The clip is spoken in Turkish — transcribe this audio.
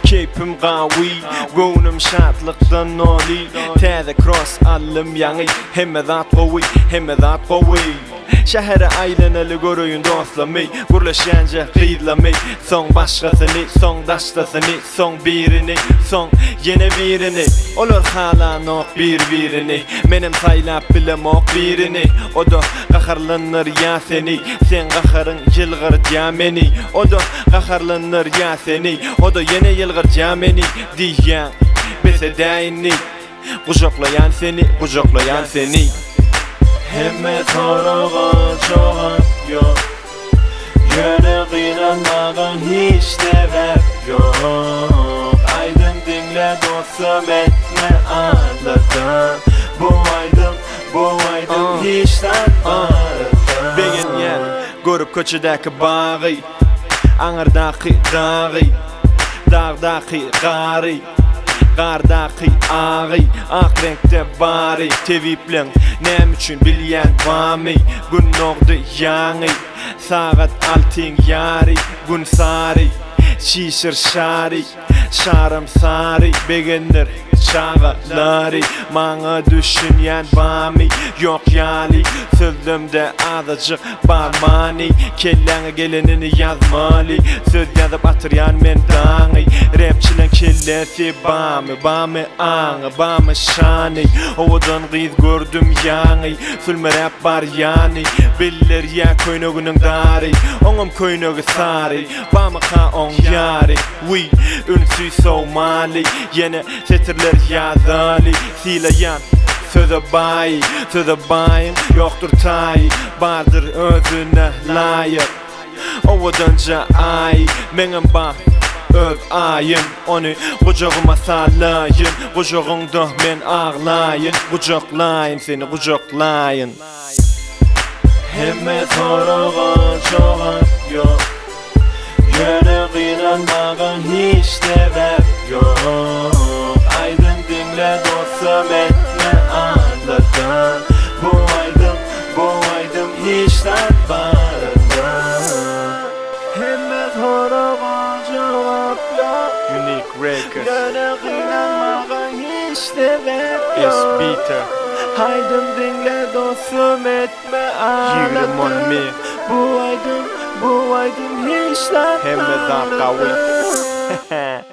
Keyfim qawi, gönlüm şadlıktan noli. Täze cross allym ýaňy, hemme zat gowy, hemme zat gowy. Şähere aýlanaly görüýün dostlamy, gurlaşýanja gydlamy. Soň başgasyny, soň daşdasyny, soň birini, soň ýene birini. Olar halanok bir-birini, menem saýlap bilemok birini. Oda gaharlanır ýa seni, sen gaharyň ýylgyrja meni. Oda gaharlanır ýa seni, oda ýene ýylgyrja meni diýýän. Besedäýini, gujoklayan seni, gujoklayan seni. Hemme tarağa çağat yok, yöne gynanmagan hiç sebep yok. Aydın dinle dostum, etme ağlardan. Bu aydın hiçten ağlardan. Begin yer, görüp köçedäki bagy, aňardaky dagy, dağdaky gary, gardaky agy, ak renkde bary. Tebipleň näme üçin bilýän bamy, gün nogdy ýaňy, sagat altyň ýary, gün sary, şişir şary, şarym sary. Beginler çağatlary, maňa düşünýän bamy, ýok ýaly. Sözümde azyjyk bar many, kelläňe gelenini ýazmaly. Söz ýazyp atyrýan men daňy, rapçilen kellesi bamy aňy, bamy şany. Owadan gyz gördüm ýaňy, sülme rap bar ýany. Biller ýa köýneginiň dary, oňam köýnegi sary, bamy ka oň ýary. Wi ünsüz sowmaly, ýene setirler ýazaly. Silaýan söze bayym, yoktur tay, bardır özüne layık. Owadanca ay, meňem bak öz ayım, onu gujogyma salayın, gujogyňda men ağlayın, gujoklaýyn seni, gujoklaýyn. Hemme tarağa çağat yok, ýöne gynanmagan hiç sebep yok. Aydın dinle dostum, etme ağlardan. Bu aydın hiçten bardan. Hemme tarağa çağat yok, Unique Records, ýöne gynanmagan hiç sebep yok. S-Beater, aydın dinle dostum, etme ağlardan. Bu aydın hiçten bardan. Hemme zat gawy.